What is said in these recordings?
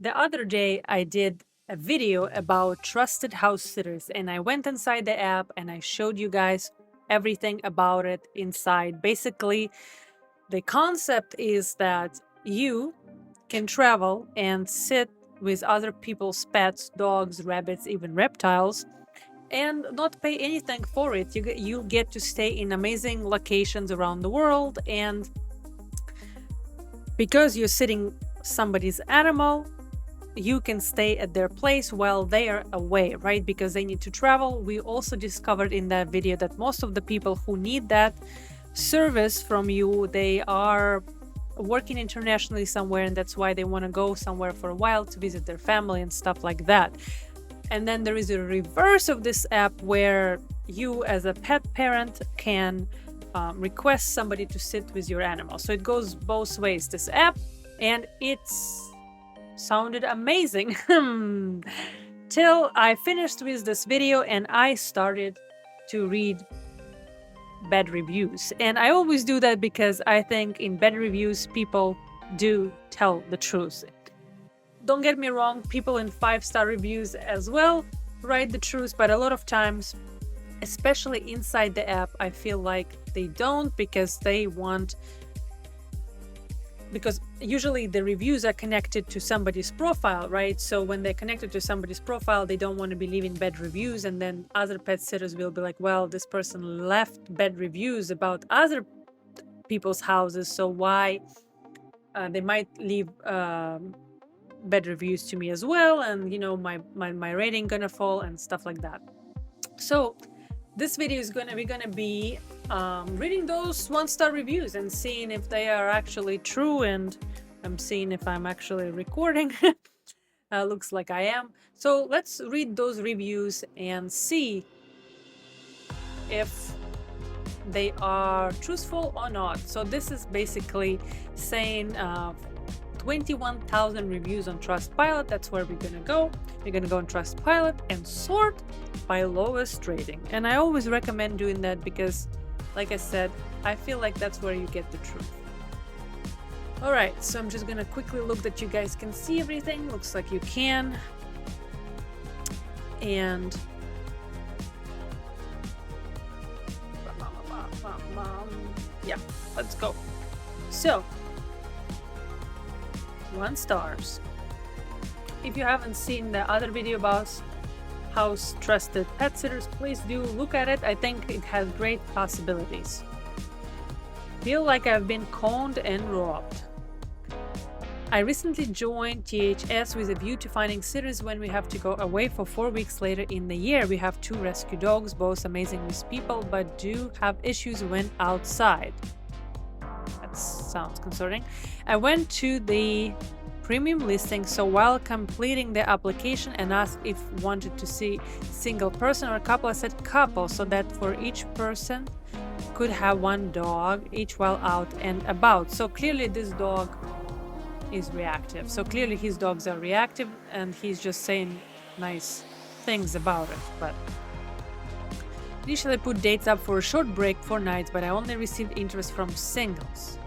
The other day, I did a video about trusted house sitters, and I went inside the app and I showed you guys everything about it inside. Basically, the concept is that you can travel and sit with other people's pets, dogs, rabbits, even reptiles, and not pay anything for it. You get to stay in amazing locations around the world, and because you're sitting somebody's animal, you can stay at their place while they are away, right? Because they need to travel. We also discovered in that video that most of the people who need that service from you, they are working internationally somewhere, and that's why they want to go somewhere for a while to visit their family and stuff like that. And then there is a reverse of this app where you as a pet parent can request somebody to sit with your animal. So it goes both ways, this app, and it's sounded amazing till I finished with this video and I started to read bad reviews. And I always do that because I think in bad reviews people do tell the truth. Don't get me wrong, people in 5-star reviews as well write the truth, but a lot of times, especially inside the app, I feel like they don't, because usually the reviews are connected to somebody's profile, right? So when they're connected to somebody's profile, they don't want to be leaving bad reviews, and then other pet sitters will be like, well, this person left bad reviews about other people's houses, so why they might leave bad reviews to me as well, and my rating gonna fall and stuff like that. So this video is gonna be reading those 1-star reviews and seeing if they are actually true, and I'm seeing if I'm actually recording. Looks like I am. So let's read those reviews and see if they are truthful or not. So this is basically saying 21,000 reviews on Trustpilot. That's where we're gonna go. We're gonna go on Trustpilot and sort by lowest rating. And I always recommend doing that because, like I said, I feel like that's where you get the truth. All right, so I'm just gonna quickly look that you guys can see everything. Looks like you can. And yeah, let's go. So 1 stars. If you haven't seen the other video about house trusted pet sitters, please do look at it. I think it has great possibilities. Feel like I've been conned and robbed. I recently joined THS with a view to finding sitters when we have to go away for 4 weeks later in the year. We have 2 rescue dogs, both amazing with people, but do have issues when outside. That sounds concerning. I went to the premium listing, so while completing the application and asked if wanted to see single person or couple, I said couple, so that for each person could have 1 dog each while out and about. So clearly this dog is reactive. So clearly his dogs are reactive, and he's just saying nice things about it. But initially I put dates up for a short break, 4 nights, but I only received interest from singles.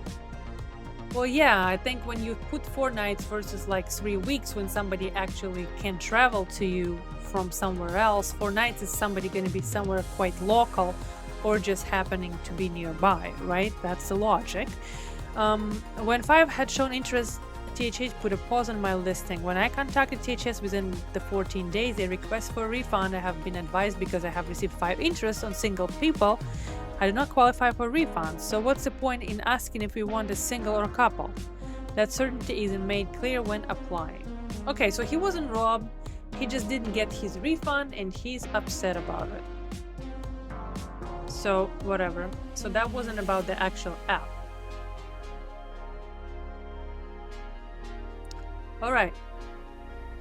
Well, yeah, I think when you put 4 nights versus like 3 weeks, when somebody actually can travel to you from somewhere else, 4 nights is somebody going to be somewhere quite local or just happening to be nearby, right? That's the logic. When 5 had shown interest, THS put a pause on my listing. When I contacted THS within the 14 days, a request for a refund. I have been advised because I have received 5 interests on single people, I do not qualify for refunds. So what's the point in asking if we want a single or a couple? That certainty isn't made clear when applying. Okay, so he wasn't robbed, he just didn't get his refund and he's upset about it. So whatever. So that wasn't about the actual app. Alright,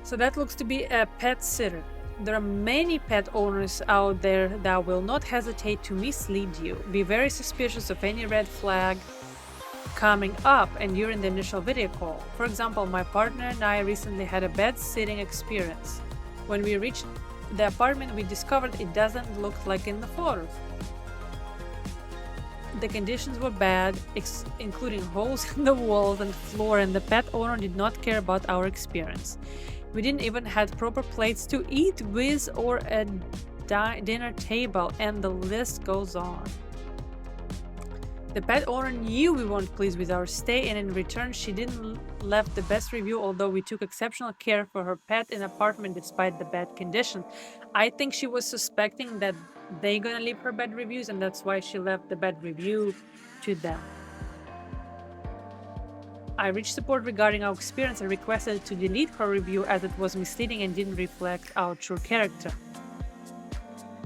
so that looks to be a pet sitter. There are many pet owners out there that will not hesitate to mislead you. Be very suspicious of any red flag coming up and during the initial video call. For example, my partner and I recently had a bed sitting experience. When we reached the apartment, we discovered it doesn't look like in the photos. The conditions were bad, including holes in the walls and floor, and the pet owner did not care about our experience. We didn't even have proper plates to eat with or a dinner table, and the list goes on. The pet owner knew we weren't pleased with our stay, and in return she didn't left the best review, although we took exceptional care for her pet in apartment despite the bad condition. I think she was suspecting that they're gonna leave her bad reviews, and that's why she left the bad review to them. I reached support regarding our experience and requested to delete her review as it was misleading and didn't reflect our true character.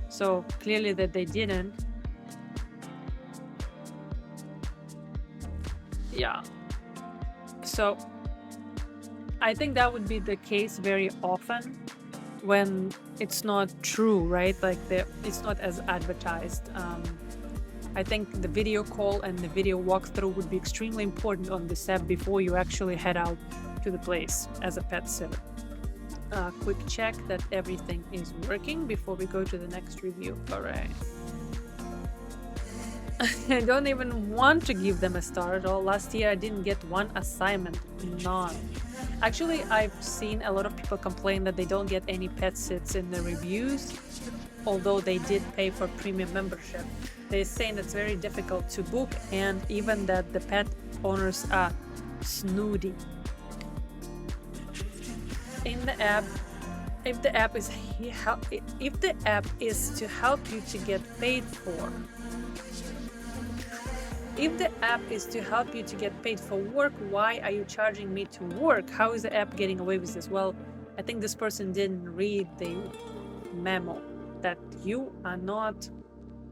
So clearly that they didn't. Yeah. So I think that would be the case very often when it's not true, right? Like it's not as advertised. I think the video call and the video walkthrough would be extremely important on this app before you actually head out to the place as a pet sitter. Quick check that everything is working before we go to the next review. All right. I don't even want to give them a star at all. Last year I didn't get one assignment, none. Actually, I've seen a lot of people complain that they don't get any pet sits in the reviews, although they did pay for premium membership. They're saying it's very difficult to book, and even that the pet owners are snooty. In the app, if the app is to help you to get paid for. If the app is to help you to get paid for work, why are you charging me to work? How is the app getting away with this? Well, I think this person didn't read the memo that you are not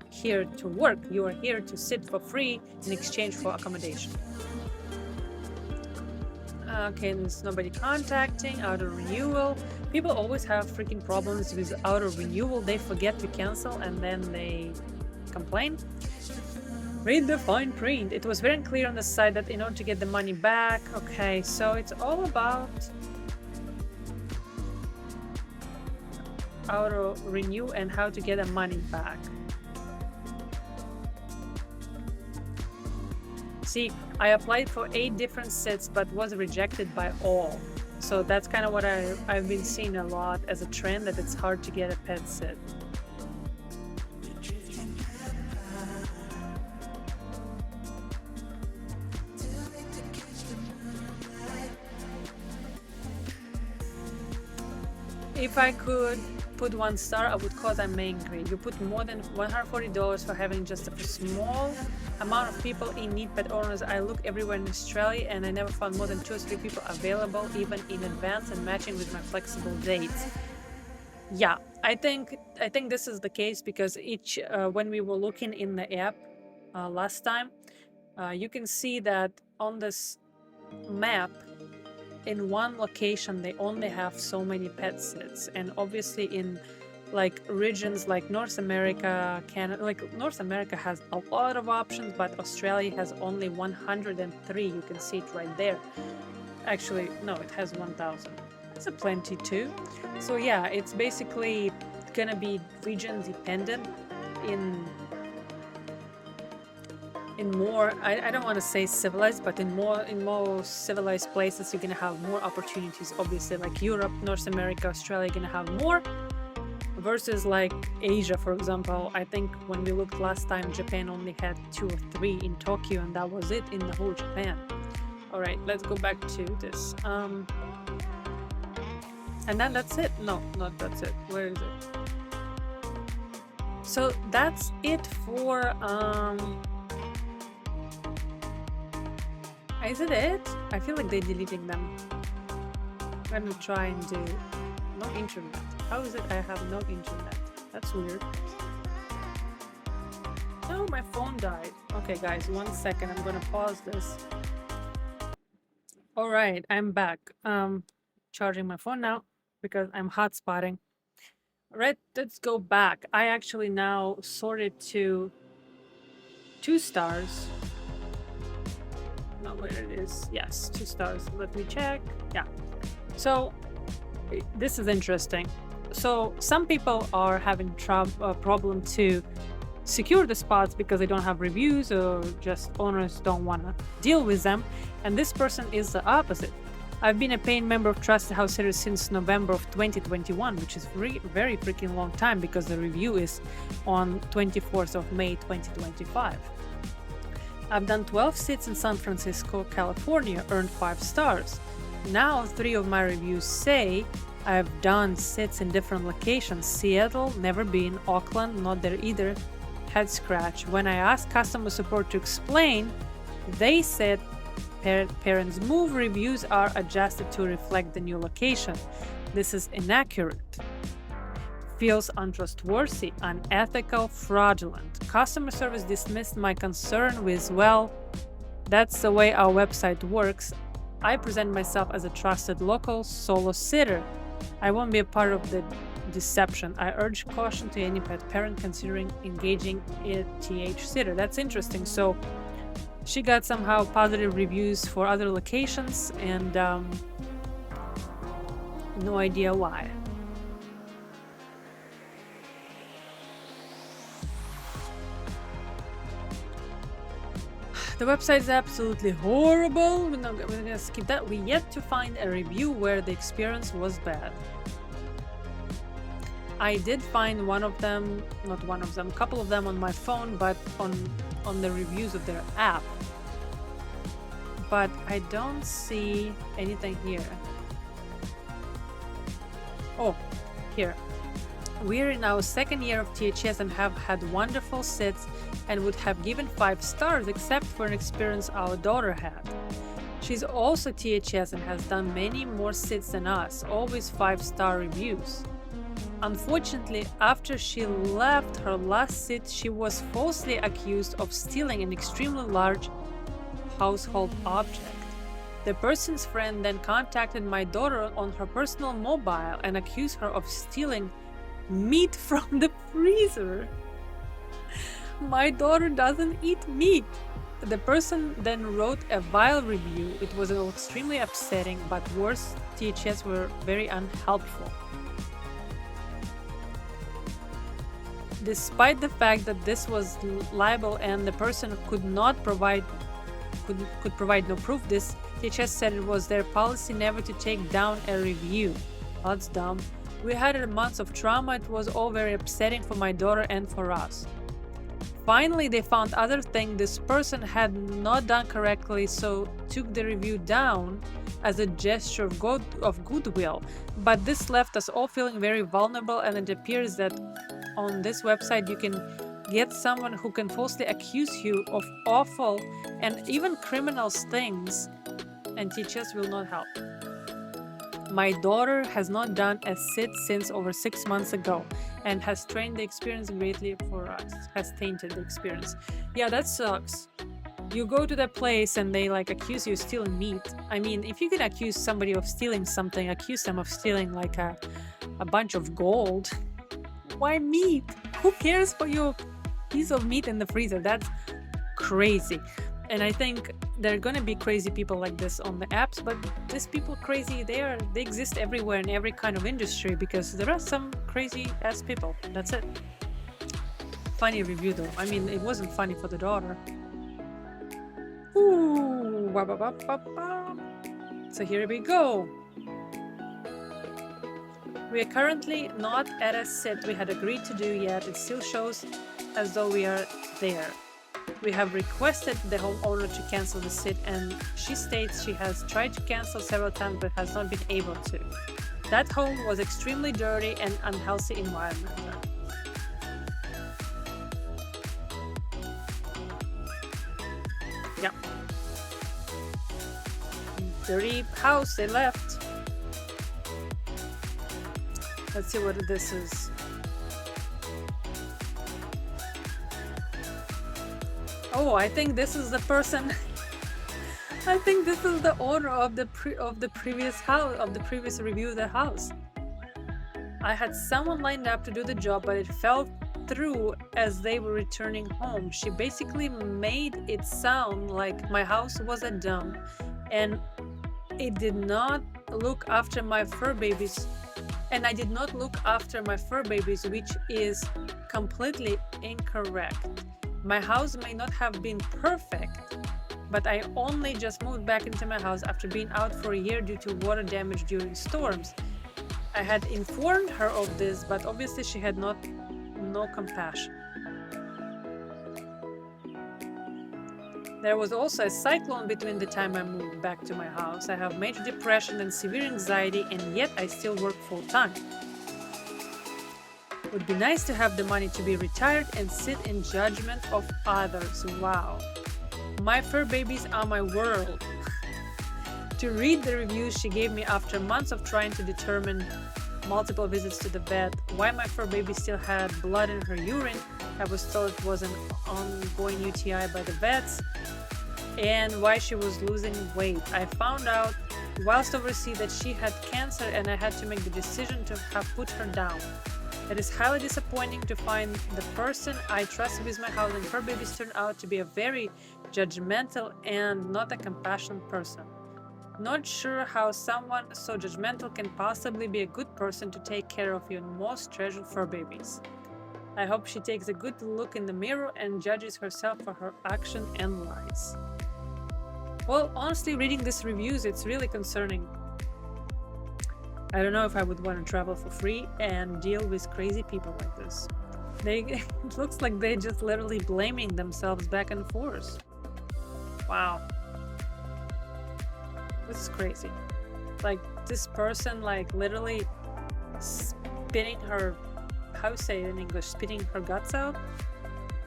here to work. You are here to sit for free in exchange for accommodation. Okay, there's nobody contacting, auto renewal. People always have freaking problems with auto renewal. They forget to cancel and then they complain. Read the fine print. It was very clear on the side that in order to get the money back. Okay, so it's all about auto renew and how to get the money back. See, I applied for 8 different sits but was rejected by all. So that's kind of what I've been seeing a lot as a trend, that it's hard to get a pet sit. If I could put 1 star, I would cause I'm angry. You put more than $140 for having just a small amount of people in need pet owners. I look everywhere in Australia and I never found more than 2 or 3 people available, even in advance and matching with my flexible dates. Yeah, I think this is the case because when we were looking in the app last time, you can see that on this map, in one location they only have so many pet sits, and obviously in like regions like North America, Canada, like North America has a lot of options, but Australia has only 103. You can see it right there. Actually, no, it has 1,000. That's a plenty too. So yeah, it's basically gonna be region dependent. In more, I don't want to say civilized, but in more civilized places, you're gonna have more opportunities. Obviously, like Europe, North America, Australia, gonna have more. Versus like Asia, for example, I think when we looked last time, Japan only had 2 or 3 in Tokyo, and that was it in the whole Japan. All right, let's go back to this. And then that's it. No, not that's it. Where is it? So that's it for Is it? I feel like they're deleting them. I'm gonna try and do no internet. How is it I have no internet? That's weird. No, my phone died. Okay guys, 1 second, I'm gonna pause this. All right, I'm back. Charging my phone now because I'm hotspotting. All right, let's go back. I actually now sorted to 2 stars. Not where it is. Yes, 2 stars. Let me check. Yeah. So this is interesting. So some people are having problem to secure the spots because they don't have reviews or just owners don't want to deal with them. And this person is the opposite. I've been a paying member of Trusted House Sitters since November of 2021, which is very freaking long time because the review is on 24th of May 2025. I've done 12 sits in San Francisco, California, earned 5 stars. Now 3 of my reviews say I've done sits in different locations. Seattle, never been. Auckland, not there either. Head scratch. When I asked customer support to explain, they said parents move, reviews are adjusted to reflect the new location. This is inaccurate. Feels untrustworthy, unethical, fraudulent. Customer service dismissed my concern with, well, that's the way our website works. I present myself as a trusted local solo sitter. I won't be a part of the deception. I urge caution to any pet parent considering engaging a TH sitter. That's interesting. So she got somehow positive reviews for other locations and no idea why. The website is absolutely horrible. We're gonna skip that. We yet to find a review where the experience was bad. I did find a couple of them on my phone, but on the reviews of their app. But I don't see anything here. Oh, here. We're in our second year of THS and have had wonderful sits and would have given 5 stars except for an experience our daughter had. She's also THS and has done many more sits than us, always 5-star reviews. Unfortunately, after she left her last sit, she was falsely accused of stealing an extremely large household object. The person's friend then contacted my daughter on her personal mobile and accused her of stealing meat from the freezer. My daughter doesn't eat meat. The person then wrote a vile review. It was extremely upsetting, but worse, THS were very unhelpful. Despite the fact that this was libel and the person could provide no proof, this THS said it was their policy never to take down a review. That's dumb. We had months of trauma. It was all very upsetting for my daughter and for us. Finally, they found other thing this person had not done correctly, so took the review down as a gesture of goodwill. But this left us all feeling very vulnerable, and it appears that on this website you can get someone who can falsely accuse you of awful and even criminal things, and THS will not help. My daughter has not done a sit since over 6 months ago and has trained the experience greatly for us, has tainted the experience. Yeah, that sucks. You go to the place and they accuse you of stealing meat. I mean, if you can accuse somebody of stealing something, accuse them of stealing a bunch of gold. Why meat? Who cares for your piece of meat in the freezer? That's crazy. And I think there are gonna be crazy people like this on the apps, but these people crazy, they exist everywhere in every kind of industry because there are some crazy ass people. That's it. Funny review though. I mean, it wasn't funny for the daughter. Ooh, so here we go. We are currently not at a sit we had agreed to do yet. It still shows as though we are there. We have requested the homeowner to cancel the sit, and she states she has tried to cancel several times but has not been able to. That home was extremely dirty and unhealthy environment. Yeah. Dirty house they left. Let's see what this is. Oh, I think this is the person. I think this is the owner of the previous house, of the previous review of the house. I had someone lined up to do the job, but it fell through as they were returning home. She basically made it sound like my house was a dump, and it did not look after my fur babies. and I did not look after my fur babies, which is completely incorrect. My house may not have been perfect, but I only just moved back into my house after being out for a year due to water damage during storms. I had informed her of this, but obviously she had no compassion. There was also a cyclone between the time I moved back to my house. I have major depression and severe anxiety, and yet I still work full-time. Would be nice to have the money to be retired and sit in judgment of others. Wow. My fur babies are my world. To read the reviews she gave me after months of trying to determine multiple visits to the vet, why my fur baby still had blood in her urine. I was told it was an ongoing UTI by the vets, and why she was losing weight. I found out whilst overseas that she had cancer, and I had to make the decision to have put her down. It is highly disappointing to find the person I trusted with my house and fur babies turned out to be a very judgmental and not a compassionate person. Not sure how someone so judgmental can possibly be a good person to take care of your most treasured fur babies. I hope she takes a good look in the mirror and judges herself for her action and lies. Well, honestly, reading these reviews, it's really concerning. I don't know if I would want to travel for free and deal with crazy people like this. It looks like they're just literally blaming themselves back and forth. Wow. This is crazy. Like, this person, like, literally spitting her, how you say it in English, spitting her guts out?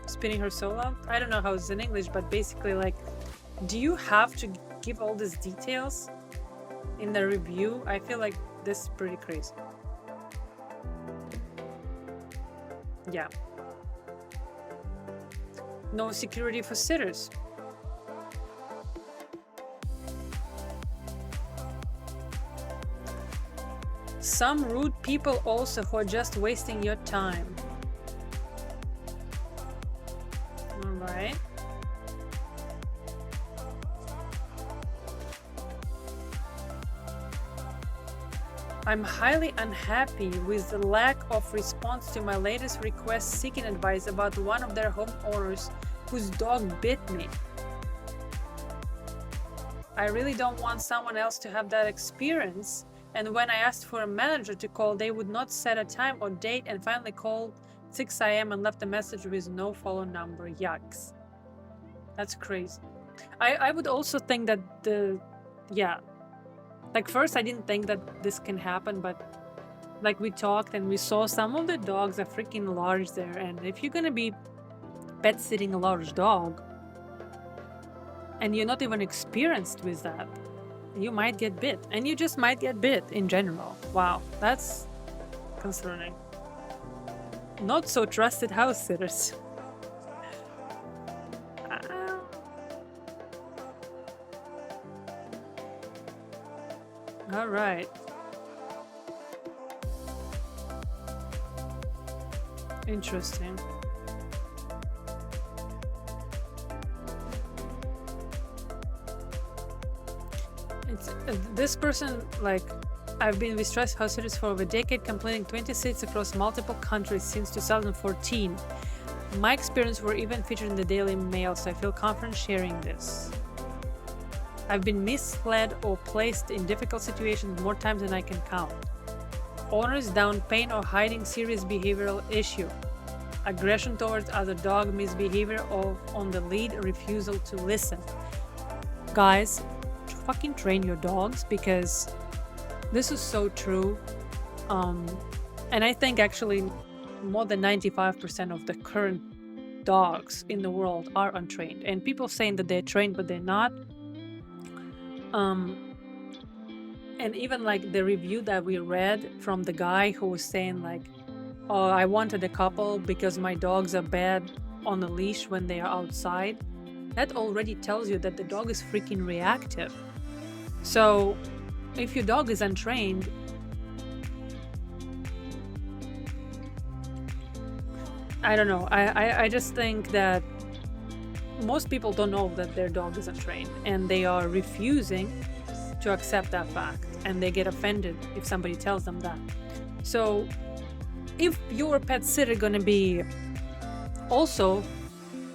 Spitting her soul out? I don't know how it's in English, but basically, like, do you have to give all these details in the review? I feel like this is pretty crazy. Yeah. No security for sitters. Some rude people also who are just wasting your time. Alright. I'm highly unhappy with the lack of response to my latest request seeking advice about one of their homeowners whose dog bit me. I really don't want someone else to have that experience. And when I asked for a manager to call, they would not set a time or date and finally called 6 a.m. and left a message with no phone number. Yucks. That's crazy. I would also think that like first I didn't think that this can happen, but like we talked and we saw some of the dogs are freaking large there. And if you're gonna be pet sitting a large dog and you're not even experienced with that, you might get bit, and you just might get bit in general. Wow, that's concerning. Not so trusted house sitters. All right. Interesting. This person, like, I've been with Trusted House Sitters for over a decade, completing 20 states across multiple countries since 2014. My experience were even featured in the Daily Mail, so I feel confident sharing this. I've been misled or placed in difficult situations more times than I can count. Owners down pain or hiding serious behavioral issue. Aggression towards other dog, misbehavior or on the lead, refusal to listen. Guys, fucking train your dogs, because this is so true. And I think actually more than 95% of the current dogs in the world are untrained, and people saying that they're trained but they're not. And even like the review that we read from the guy who was saying like, oh, I wanted a couple because my dogs are bad on a leash when they are outside. That already tells you that the dog is freaking reactive. So if your dog is untrained, I don't know. I just think that most people don't know that their dog is untrained, and they are refusing to accept that fact, and they get offended if somebody tells them that. So if your pet sitter gonna be also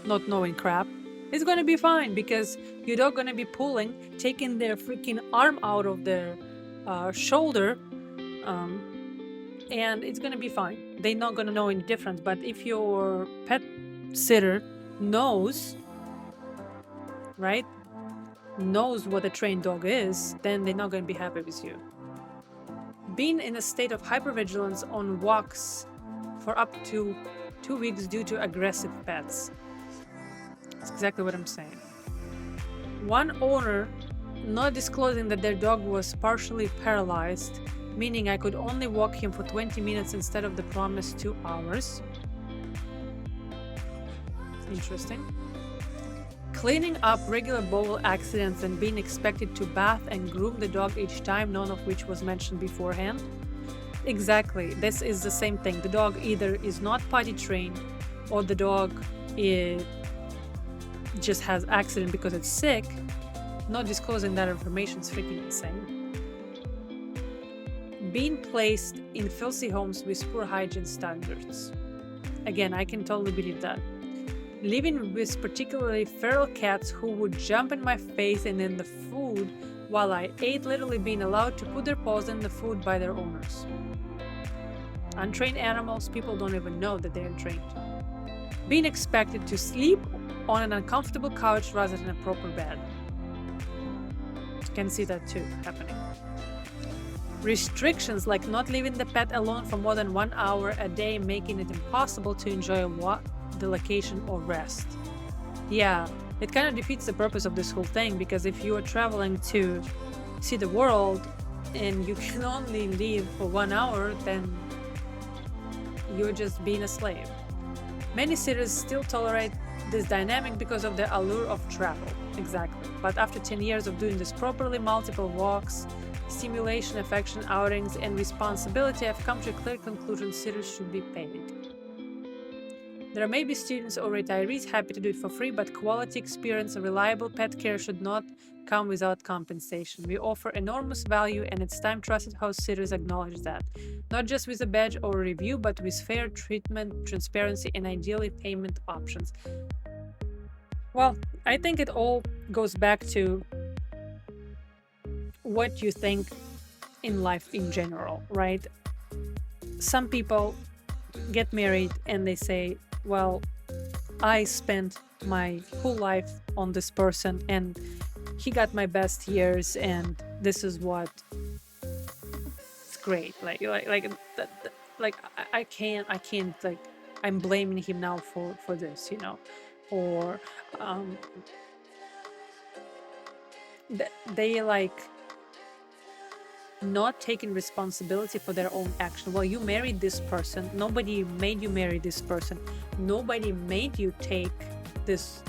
not knowing crap, it's gonna be fine, because your dog gonna be pulling, taking their freaking arm out of their shoulder, and it's gonna be fine. They're not gonna know any difference. But if your pet sitter knows, right, knows what a trained dog is, then they're not gonna be happy with you. Being in a state of hypervigilance on walks for up to 2 weeks due to aggressive pets. That's exactly what I'm saying. One owner not disclosing that their dog was partially paralyzed, meaning I could only walk him for 20 minutes instead of the promised 2 hours. Interesting. Cleaning up regular bowel accidents and being expected to bath and groom the dog each time, none of which was mentioned beforehand. Exactly, this is the same thing. The dog either is not potty trained, or the dog just has accident because it's sick. Not disclosing that information is freaking insane. Being placed in filthy homes with poor hygiene standards. Again, I can totally believe that. Living with particularly feral cats who would jump in my face and in the food while I ate, literally being allowed to put their paws in the food by their owners. Untrained animals, people don't even know that they're untrained. Being expected to sleep on an uncomfortable couch rather than a proper bed. You can see that too happening. Restrictions like not leaving the pet alone for more than 1 hour a day, making it impossible to enjoy a walk, the location, or rest. Yeah, it kind of defeats the purpose of this whole thing, because if you are traveling to see the world and you can only leave for 1 hour, then you're just being a slave. Many sitters still tolerate this dynamic because of the allure of travel. Exactly. But after 10 years of doing this properly, multiple walks, stimulation, affection, outings, and responsibility, I've come to a clear conclusion: sitters should be paid. There may be students or retirees happy to do it for free, but quality experience and reliable pet care should not come without compensation. We offer enormous value, and it's time Trusted House Sitters acknowledge that. Not just with a badge or a review, but with fair treatment, transparency, and ideally payment options. Well, I think it all goes back to what you think in life in general, right? Some people get married and they say, well, I spent my whole life on this person and he got my best years, and this is what it's great. I can't like, I'm blaming him now for this, you know, or they like not taking responsibility for their own action. Well, you married this person. Nobody made you marry this person. Nobody made you take this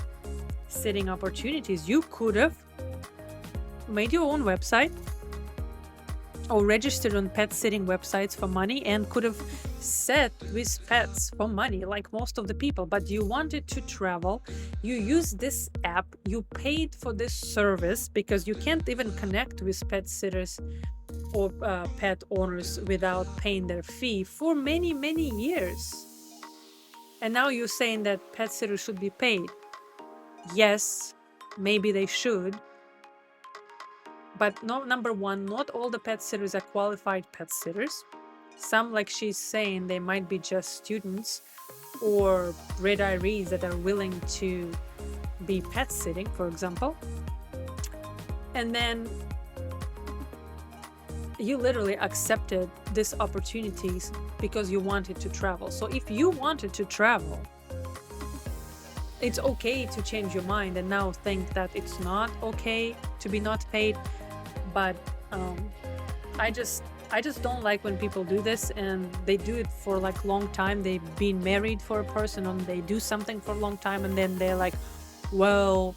sitting opportunities. You could have made your own website or registered on pet sitting websites for money and could have sat with pets for money like most of the people. But you wanted to travel. You used this app. You paid for this service because you can't even connect with pet sitters or pet owners without paying their fee for many, many years. And now you're saying that pet sitters should be paid. Yes, maybe they should. But no, number one, not all the pet sitters are qualified pet sitters. Some, like she's saying, they might be just students or retirees that are willing to be pet sitting, for example. And then you literally accepted these opportunities because you wanted to travel. So if you wanted to travel, it's okay to change your mind and now think that it's not okay to be not paid. But I just don't like when people do this, and they do it for like long time. They've been married for a person and they do something for a long time, and then they're like, well,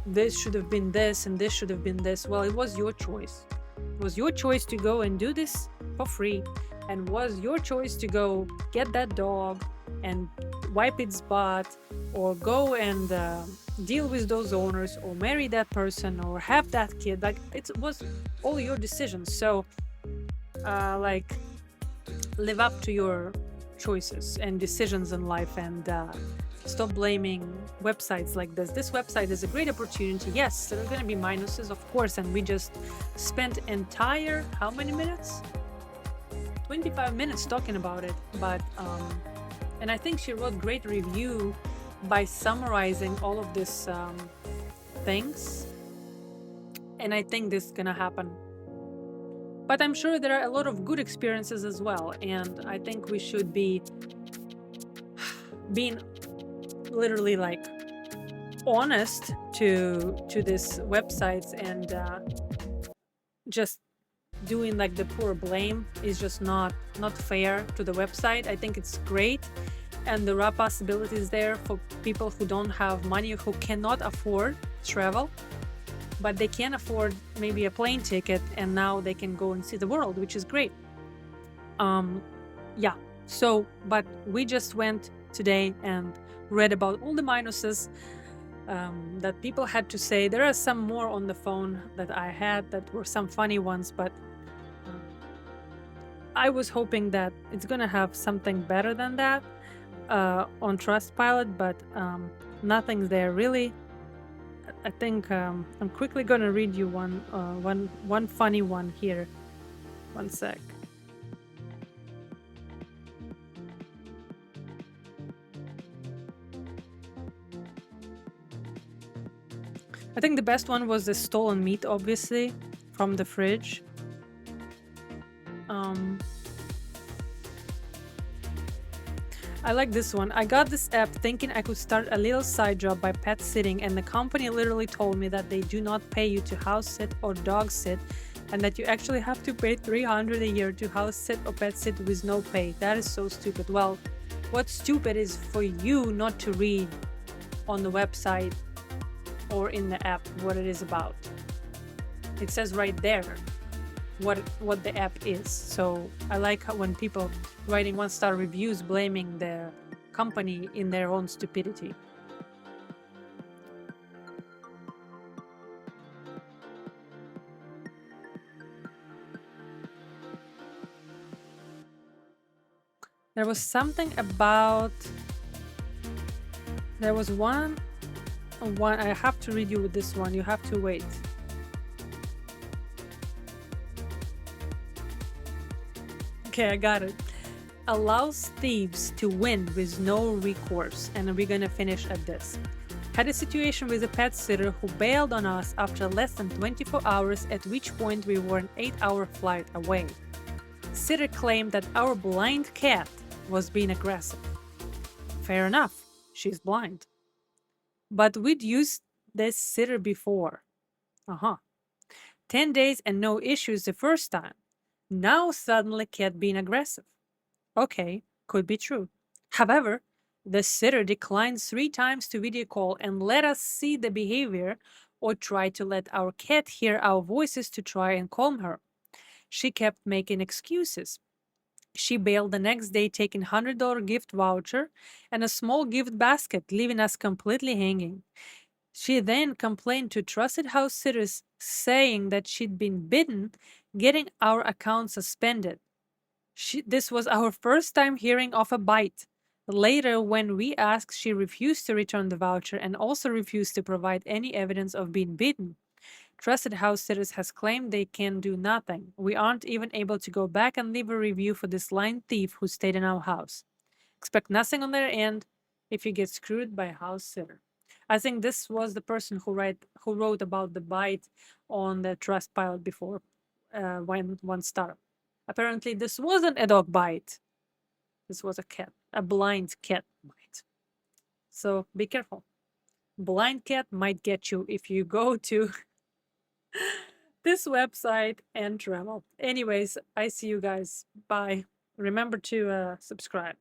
this should have been this and this should have been this. Well, it was your choice. It was your choice to go and do this for free, and was your choice to go get that dog and wipe its butt, or go and deal with those owners, or marry that person, or have that kid. Like, it was all your decisions. So like live up to your choices and decisions in life, and stop blaming websites like this. This website is a great opportunity. Yes, there are going to be minuses, of course, and we just spent entire how many minutes? 25 minutes talking about it. But and I think she wrote great review by summarizing all of these things, and I think this is gonna happen. But I'm sure there are a lot of good experiences as well, and I think we should be being literally like honest to these websites, and just doing like the poor blame is just not fair to the website. I think it's great, and there are possibilities there for people who don't have money, who cannot afford travel, but they can afford maybe a plane ticket, and now they can go and see the world, which is great. Yeah, so but we just went today and read about all the minuses that people had to say. There are some more on the phone that I had that were some funny ones, but I was hoping that it's gonna have something better than that on Trustpilot, but nothing's there really. I think I'm quickly gonna read you one funny one here. One sec. I think the best one was the stolen meat, obviously, from the fridge. I like this one. I got this app thinking I could start a little side job by pet sitting, and the company literally told me that they do not pay you to house sit or dog sit, and that you actually have to pay $300 a year to house sit or pet sit with no pay. That is so stupid. Well, what's stupid is for you not to read on the website or in the app what it is about. It says right there what the app is. So I like how when people writing one-star reviews blaming the company in their own stupidity. There was something about, there was one I have to read you this one. You have to wait. Okay, I got it. Allows thieves to win with no recourse, and we're gonna finish at this. Had a situation with a pet sitter who bailed on us after less than 24 hours, at which point we were an 8-hour flight away. Sitter claimed that our blind cat was being aggressive. Fair enough, she's blind. But we'd used this sitter before. 10 days and no issues the first time. Now suddenly cat being aggressive. Okay, could be true. However, the sitter declined 3 times to video call and let us see the behavior, or try to let our cat hear our voices to try and calm her. She kept making excuses. She bailed the next day, taking $100 gift voucher and a small gift basket, leaving us completely hanging. She then complained to Trusted House Sitters, saying that she'd been bitten, getting our account suspended. This was our first time hearing of a bite. Later, when we asked, she refused to return the voucher and also refused to provide any evidence of being bitten. Trusted House Sitters has claimed they can do nothing. We aren't even able to go back and leave a review for this lying thief who stayed in our house. Expect nothing on their end if you get screwed by a house sitter. I think this was the person who wrote about the bite on the Trustpilot before, when 1-star. Apparently, this wasn't a dog bite. This was a blind cat bite. So be careful. Blind cat might get you if you go to this website and travel. Anyways, I see you guys. Bye. Remember to subscribe.